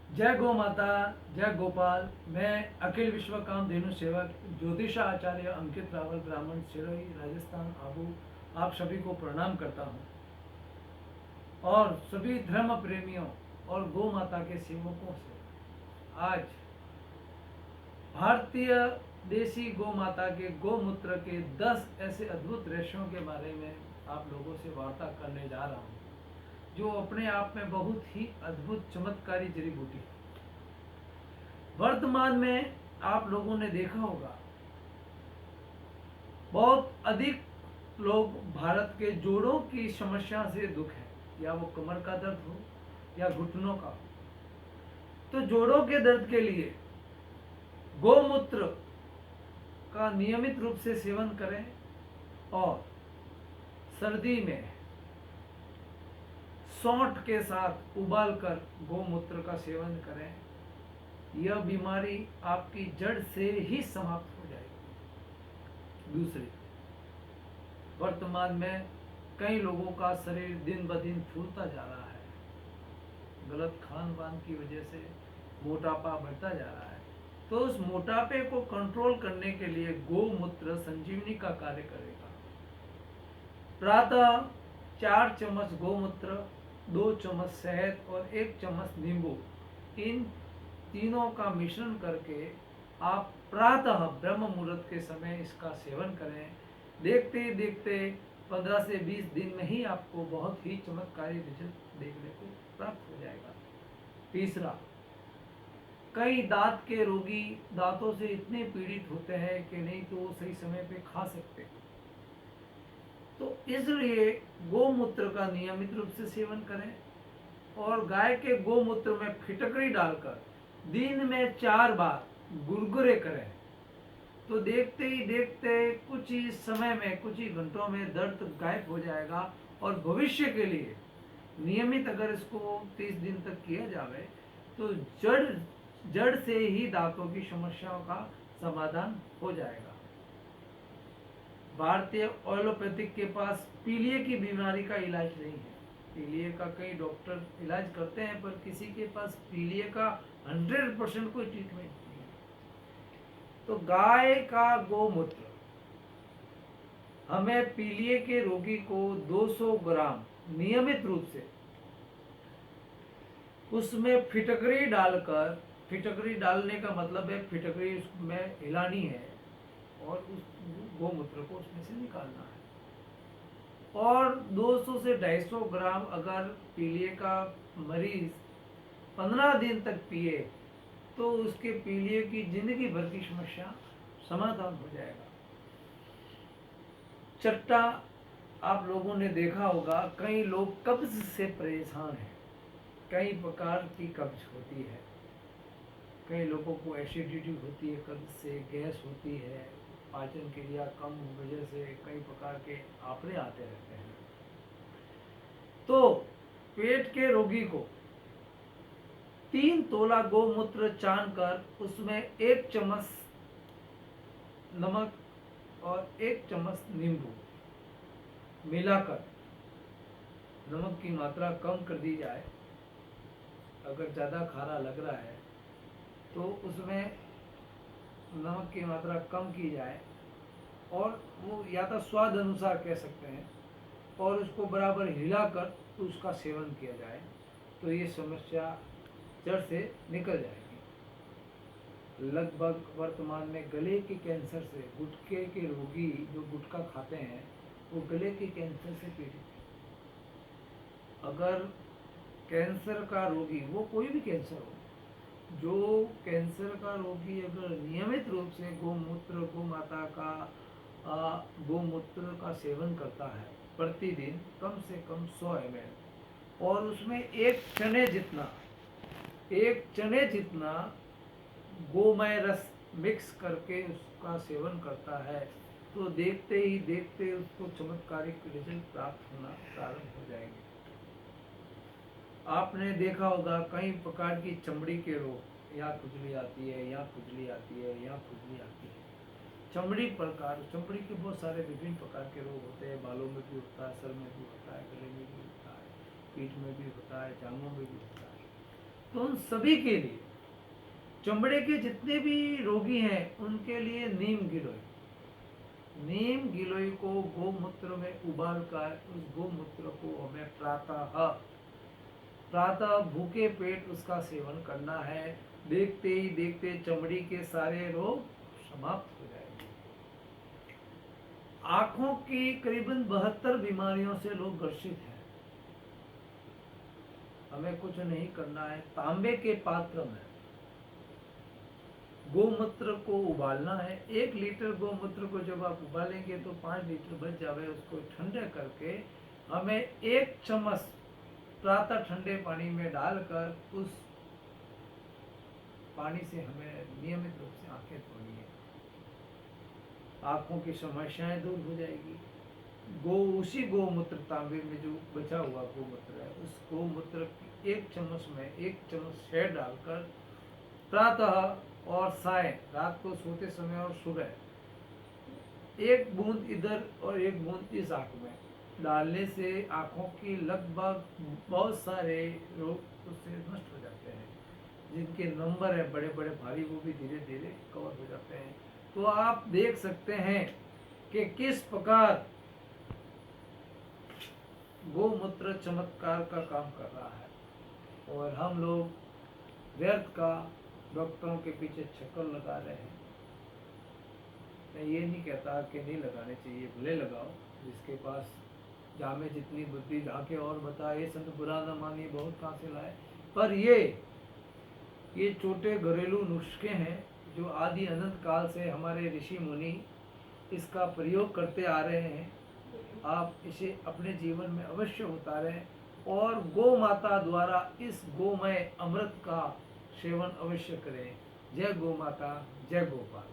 जय गौ माता, जय गोपाल। मैं अखिल विश्व कामधेनु सेवक ज्योतिषा आचार्य अंकित रावल, ब्राह्मण, सिरोही, राजस्थान, आबू, आप सभी को प्रणाम करता हूँ और सभी धर्म प्रेमियों और गौ माता के सेवकों से आज भारतीय देसी गौ माता के गौमूत्र के 10 ऐसे अद्भुत रहस्यों के बारे में आप लोगों से वार्ता करने जा रहा हूँ, जो अपने आप में बहुत ही अद्भुत चमत्कारी जड़ी बूटी है। वर्तमान में आप लोगों ने देखा होगा, बहुत अधिक लोग भारत के जोड़ों की समस्या से दुख है, या वो कमर का दर्द हो या घुटनों का हो। तो जोड़ों के दर्द के लिए गौमूत्र का नियमित रूप से सेवन करें और सर्दी में सौंठ के साथ उबालकर गौमूत्र का सेवन करें। यह बीमारी आपकी जड़ से ही समाप्त हो जाएगी। दूसरी, वर्तमान में कई लोगों का शरीर दिन ब दिन फूलता जा रहा है, गलत खान पान की वजह से मोटापा बढ़ता जा रहा है। तो उस मोटापे को कंट्रोल करने के लिए गौमूत्र संजीवनी का कार्य करेगा। प्रातः 4 चम्मच गौमूत्र, 2 चम्मच शहद और 1 चम्मच नींबू, इन तीनों का मिश्रण करके आप प्रातः ब्रह्म मुहूर्त के समय इसका सेवन करें। देखते ही देखते 15 से 20 दिन में ही आपको बहुत ही चमत्कारी रिजल्ट देखने को प्राप्त हो जाएगा। तीसरा, कई दांत के रोगी दांतों से इतने पीड़ित होते हैं कि नहीं तो वो सही समय पे खा सकते, तो इसलिए गौमूत्र का नियमित रूप से सेवन करें और गाय के गौमूत्र में फिटकरी डालकर दिन में 4 बार गुरगुरे करें। तो देखते ही देखते कुछ ही समय में, कुछ ही घंटों में दर्द गायब हो जाएगा और भविष्य के लिए नियमित अगर इसको 30 दिन तक किया जाए तो जड़ से ही दांतों की समस्याओं का समाधान हो जाएगा। भारतीय एलोपैथिक के पास पीलिया की बीमारी का इलाज नहीं है। पीलिया का कई डॉक्टर इलाज करते हैं, पर किसी के पास पीलिया का 100% कोई ट्रीटमेंट नहीं है। तो गाय का गौमूत्र हमें पीलिया के रोगी को 200 ग्राम नियमित रूप से उसमें फिटकरी डालकर, फिटकरी डालने का मतलब है फिटकरी उसमें हिलानी है और उस गौमूत्र को उसमें से निकालना है। और 200 से 250 ग्राम अगर पीलिया का मरीज 15 दिन तक पिए तो उसके पीलिया की जिंदगी भर की समस्या समाधान हो जाएगा। चट्टा, आप लोगों ने देखा होगा, कई लोग कब्ज से परेशान हैं, कई प्रकार की कब्ज होती है। कई लोगों को एसिडिटी होती है, कब्ज से गैस होती है, पाचन क्रिया कम वजह से कई प्रकार के आफड़े आते रहते हैं। तो पेट के रोगी को 3 तोला गौमूत्र छान कर उसमें 1 चम्मच नमक और 1 चम्मच नींबू मिलाकर, नमक की मात्रा कम कर दी जाए, अगर ज़्यादा खारा लग रहा है तो उसमें नमक की मात्रा कम की जाए और वो या तो स्वाद अनुसार कह सकते हैं, और उसको बराबर हिलाकर उसका सेवन किया जाए तो ये समस्या जड़ से निकल जाएगी। लगभग वर्तमान में गले के कैंसर से, गुटखे के रोगी जो गुटखा खाते हैं वो गले के कैंसर से पीड़ित है। अगर कैंसर का रोगी, वो कोई भी कैंसर हो, जो कैंसर का रोगी अगर नियमित रूप से गौमूत्र, गौमाता का गौमूत्र का सेवन करता है प्रतिदिन कम से कम 100 ml, और उसमें एक चने जितना गोमय रस मिक्स करके उसका सेवन करता है, तो देखते ही देखते उसको चमत्कारिक रिजल्ट प्राप्त होना प्रारंभ हो जाएंगे। आपने देखा होगा कई प्रकार की चमड़ी के रोग, यहाँ खुजली आती है, यहाँ खुजली आती है, यहाँ खुजली आती है। चमड़ी के बहुत सारे विभिन्न प्रकार के रोग होते हैं। बालों में भी होता है, सर में भी होता है, गले में भी होता है, पीठ में भी होता है, जांघों में भी होता है। तो उन सभी के लिए, चमड़े के जितने भी रोगी हैं उनके लिए नीम गिलोय को गोमूत्र में उबाल कर उस गोमूत्र को हमें प्रातः भूखे पेट उसका सेवन करना है। देखते ही देखते चमड़ी के सारे रोग समाप्त हो जाएंगे। आंखों की करीबन 72 बीमारियों से लोग ग्रसित हैं। हमें कुछ नहीं करना है, तांबे के पात्र में गोमूत्र को उबालना है। 1 लीटर गोमूत्र को जब आप उबालेंगे तो 5 लीटर बच जावे। उसको ठंडे करके हमें 1 चम्मच प्रातः ठंडे पानी में डालकर उस पानी से हमें नियमित रूप से आंखें धोनी है। आंखों की समस्याएं दूर हो जाएगी। उसी गोमूत्र, तांबे में जो बचा हुआ गोमूत्र है, उस गोमूत्र की 1 चम्मच में 1 चम्मच शहद डालकर प्रातः और साय, रात को सोते समय और सुबह 1 बूंद इधर और 1 बूंद इस आंख में डालने से आंखों की लगभग बहुत सारे रोग उससे नष्ट हो जाते हैं। जिनके नंबर है बड़े बड़े भारी, वो भी धीरे धीरे कवर हो जाते हैं। तो आप देख सकते हैं कि किस प्रकार गोमूत्र चमत्कार का काम कर रहा है, और हम लोग व्यर्थ का डॉक्टरों के पीछे चक्कर लगा रहे हैं। मैं ये नहीं कहता कि नहीं लगाने चाहिए, भले लगाओ। जिसके पास जामे जितनी बुद्धि झाके और बताए, संत बुरा न मानिए बहुत कहाँ से लाए। पर ये छोटे घरेलू नुस्खे हैं जो आदि अनंत काल से हमारे ऋषि मुनि इसका प्रयोग करते आ रहे हैं। आप इसे अपने जीवन में अवश्य उतारें और गौ माता द्वारा इस गोमय अमृत का सेवन अवश्य करें। जय गौ माता, जय गोपाल।